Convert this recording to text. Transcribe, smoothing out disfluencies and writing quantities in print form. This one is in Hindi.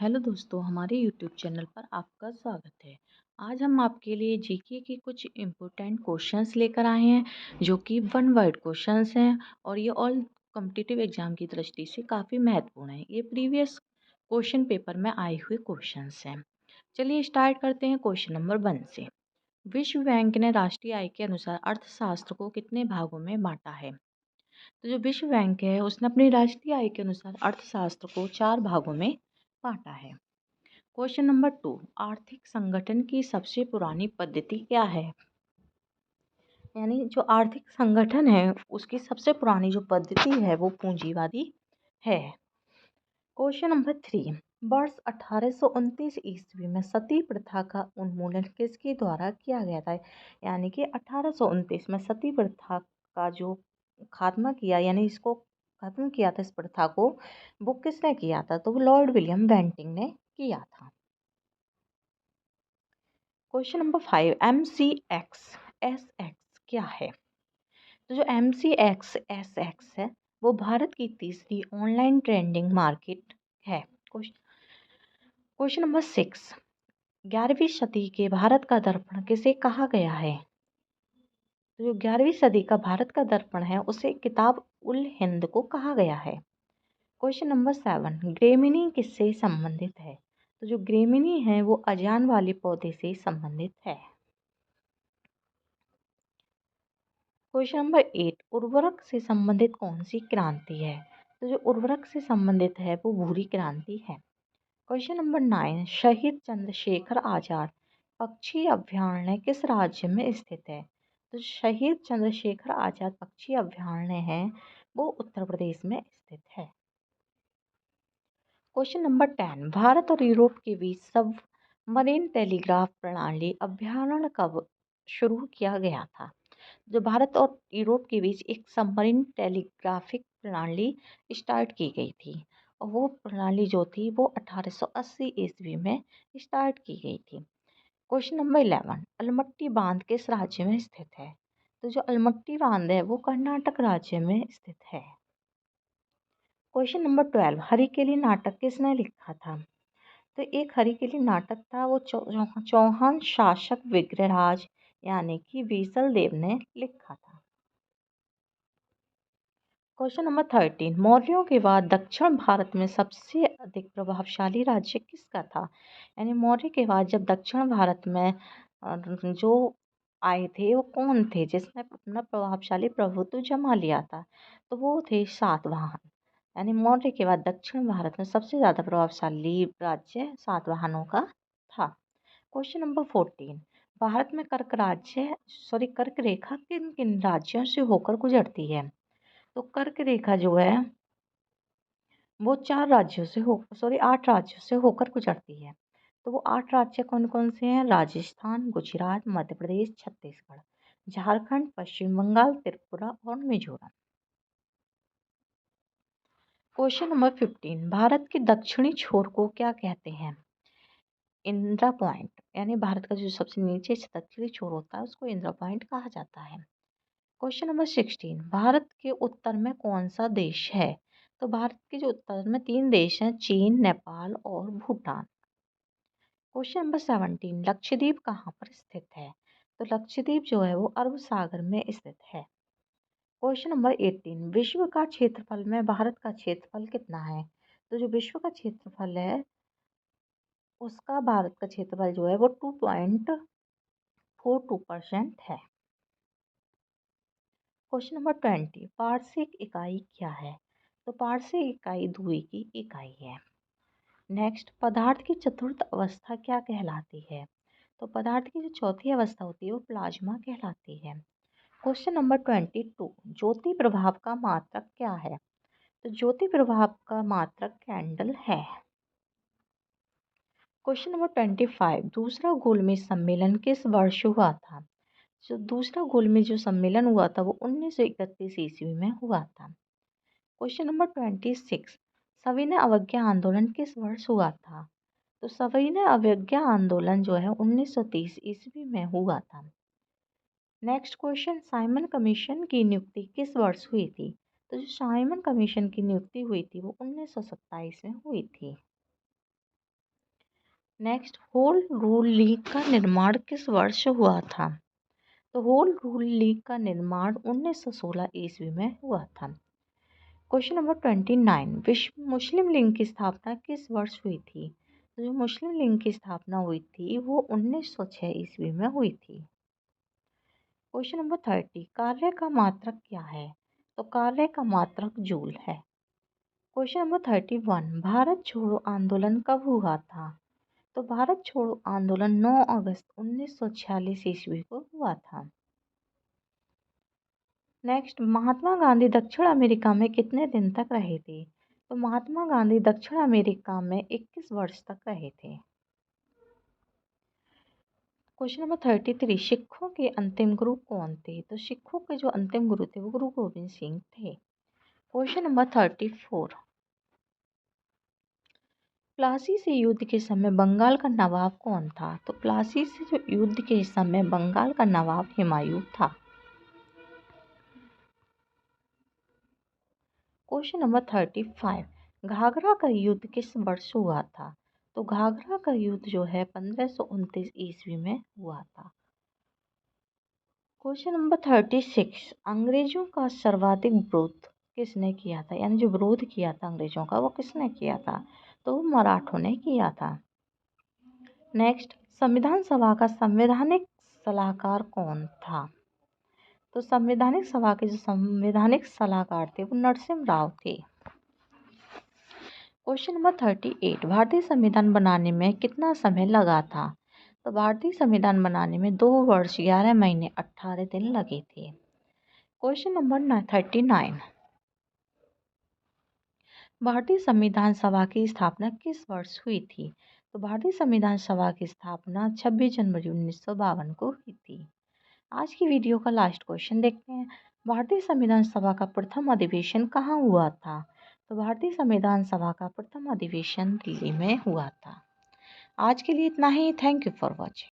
हेलो दोस्तों, हमारे यूट्यूब चैनल पर आपका स्वागत है। आज हम आपके लिए जीके के कुछ इम्पोर्टेंट क्वेश्चंस लेकर आए हैं जो कि वन वर्ड क्वेश्चंस हैं और ये ऑल कॉम्पिटिटिव एग्जाम की दृष्टि से काफ़ी महत्वपूर्ण है। ये प्रीवियस क्वेश्चन पेपर में आए हुए क्वेश्चंस हैं। चलिए स्टार्ट करते हैं क्वेश्चन नंबर 1 से। विश्व बैंक ने राष्ट्रीय आय के अनुसार अर्थशास्त्र को कितने भागों में बांटा है? तो जो विश्व बैंक है उसने अपनी राष्ट्रीय आय के अनुसार अर्थशास्त्र को 4 भागों में बांटा है। क्वेश्चन नंबर 2, आर्थिक संगठन की सबसे पुरानी पद्धति क्या है? यानी जो आर्थिक संगठन है उसकी सबसे पुरानी जो पद्धति है वो पूंजीवादी है। क्वेश्चन नंबर 3, वर्ष 1829 ईस्वी में सती प्रथा का उन्मूलन किसके द्वारा किया गया था? यानी कि 1829 में सती प्रथा का जो खात्मा किया, यानी इसको खत्म किया था, इस प्रथा को, वो किसने किया था? तो वो लॉर्ड विलियम बेंटिंग ने किया था। Question number 5, M C X S X क्या है? तो जो M C X S X है वो भारत की तीसरी ऑनलाइन ट्रेंडिंग मार्केट है। क्वेश्चन नंबर 6, 11वीं सदी के भारत का दर्पण किसे कहा गया है? तो जो 11वीं सदी का भारत का दर्पण है उसे किताब उल हिंद को कहा गया है। क्वेश्चन नंबर 7, ग्रेमिनी किससे संबंधित है? तो जो ग्रेमिनी है वो अजान वाले पौधे से संबंधित है। क्वेश्चन नंबर 8, उर्वरक से संबंधित कौन सी क्रांति है? तो जो उर्वरक से संबंधित है वो भूरी क्रांति है। क्वेश्चन नंबर 9, शहीद चंद्रशेखर आजाद पक्षी अभयारण्य किस राज्य में स्थित है? तो शहीद चंद्रशेखर आजाद पक्षी अभयारण्य है वो उत्तर प्रदेश में स्थित है। क्वेश्चन नंबर 10, भारत और यूरोप के बीच सबमरीन टेलीग्राफ प्रणाली अभ्यारण कब शुरू किया गया था? जो भारत और यूरोप के बीच एक सबमरीन टेलीग्राफिक प्रणाली स्टार्ट की गई थी और वो प्रणाली जो थी वो 1880 ईस्वी में स्टार्ट की गई थी। क्वेश्चन नंबर 11, अलमट्टी बांध किस राज्य में स्थित है? तो जो अलमट्टी बांध है वो कर्नाटक राज्य में स्थित है। क्वेश्चन नंबर 12, हरिकेली नाटक किसने लिखा था? तो एक हरिकेली नाटक था वो चौहान शासक विग्रहराज यानी कि बीसल देव ने लिखा था। क्वेश्चन नंबर 13, मौर्यों के बाद दक्षिण भारत में सबसे अधिक प्रभावशाली राज्य किसका था? यानी मौर्य के बाद जब दक्षिण भारत में जो आए थे वो कौन थे जिसने अपना प्रभावशाली प्रभुत्व जमा लिया था? तो वो थे सातवाहन। यानी मौर्य के बाद दक्षिण भारत में सबसे ज़्यादा प्रभावशाली राज्य सातवाहनों का था। क्वेश्चन नंबर 14, भारत में कर्क रेखा किन किन राज्यों से होकर गुजरती है? तो कर्क रेखा जो है वो 8 राज्यों से होकर गुजरती है। तो वो 8 राज्य कौन कौन से हैं? राजस्थान, गुजरात, मध्य प्रदेश, छत्तीसगढ़, झारखंड, पश्चिम बंगाल, त्रिपुरा और मिजोरम। क्वेश्चन नंबर 15, भारत के दक्षिणी छोर को क्या कहते हैं? इंदिरा पॉइंट। यानी भारत का जो सबसे नीचे से दक्षिणी छोर होता है उसको इंदिरा पॉइंट कहा जाता है। क्वेश्चन नंबर 16, भारत के उत्तर में कौन सा देश है? तो भारत के जो उत्तर में 3 देश हैं, चीन, नेपाल और भूटान। क्वेश्चन नंबर 17, लक्षद्वीप कहाँ पर स्थित है? तो लक्षद्वीप जो है वो अरब सागर में स्थित है। क्वेश्चन नंबर 18, विश्व का क्षेत्रफल में भारत का क्षेत्रफल कितना है? तो जो विश्व का क्षेत्रफल है उसका भारत का क्षेत्रफल जो है वो 2.42% है। क्वेश्चन नंबर 20, पार्श्विक इकाई क्या है? तो पार्श्विक इकाई दूरी की इकाई है। नेक्स्ट, पदार्थ की चतुर्थ अवस्था क्या कहलाती है? तो पदार्थ की जो चौथी अवस्था होती है वो प्लाज्मा कहलाती है। क्वेश्चन नंबर 22, ज्योति प्रभाव का मात्रक क्या है? तो ज्योति प्रभाव का मात्रक कैंडल है। क्वेश्चन नंबर 25, दूसरा गोलमेज सम्मेलन किस वर्ष हुआ था? जो दूसरा गोलमेज जो सम्मेलन हुआ था वो 1931 ईस्वी में हुआ था। क्वेश्चन नंबर 26, सविनय अवज्ञा आंदोलन किस वर्ष हुआ था? तो सविनय अवज्ञा आंदोलन जो है 1930 ईस्वी में हुआ था। नेक्स्ट क्वेश्चन, साइमन कमीशन की नियुक्ति किस वर्ष हुई थी? तो जो साइमन कमीशन की नियुक्ति हुई थी वो 1927 में हुई थी। नेक्स्ट, होल रूल लीग का निर्माण किस वर्ष हुआ था? तो होल रूल लीग का निर्माण 1916 ईस्वी में हुआ था। क्वेश्चन नंबर 29, विश्व मुस्लिम लीग की स्थापना किस वर्ष हुई थी? तो जो मुस्लिम लीग की स्थापना हुई थी वो 1906 ईस्वी में हुई थी। क्वेश्चन नंबर 30, कार्य का मात्रक क्या है? तो कार्य का मात्रक जूल है। क्वेश्चन नंबर 31, भारत छोड़ो आंदोलन कब हुआ था? तो भारत छोड़ो आंदोलन 9 अगस्त 1946 ईस्वी को हुआ था। नेक्स्ट, महात्मा गांधी दक्षिण अमेरिका में कितने दिन तक रहे थे? तो महात्मा गांधी दक्षिण अमेरिका में 21 वर्ष तक रहे थे। क्वेश्चन नंबर 33, सिखों के अंतिम गुरु कौन थे? तो सिखों के जो अंतिम गुरु थे वो गुरु गोविंद सिंह थे। क्वेश्चन नंबर 34, प्लासी से युद्ध के समय बंगाल का नवाब कौन था? तो प्लासी से जो युद्ध के समय बंगाल का नवाब हुमायूं था। क्वेश्चन नंबर 35, घाघरा का युद्ध किस वर्ष हुआ था? तो घाघरा का युद्ध जो है 1529 ईस्वी में हुआ था। क्वेश्चन नंबर 36, अंग्रेजों का सर्वाधिक विरोध किसने किया था? यानी जो विरोध किया था अंग्रेजों का वो किसने किया था? तो वो मराठों ने किया था। नेक्स्ट, संविधान सभा का संवैधानिक सलाहकार कौन था? तो संवैधानिक सभा के जो संवैधानिक सलाहकार थे वो नरसिम्हा राव थे। क्वेश्चन नंबर 38, भारतीय संविधान बनाने में कितना समय लगा था? तो भारतीय संविधान बनाने में 2 वर्ष 11 महीने 18 दिन लगे थे। क्वेश्चन नंबर 39, भारतीय संविधान सभा की स्थापना किस वर्ष हुई थी? तो भारतीय संविधान सभा की स्थापना 26 जनवरी 1952 को हुई थी। आज की वीडियो का लास्ट क्वेश्चन देखते हैं। भारतीय संविधान सभा का प्रथम अधिवेशन कहाँ हुआ था? तो भारतीय संविधान सभा का प्रथम अधिवेशन दिल्ली में हुआ था। आज के लिए इतना ही। Thank you for watching.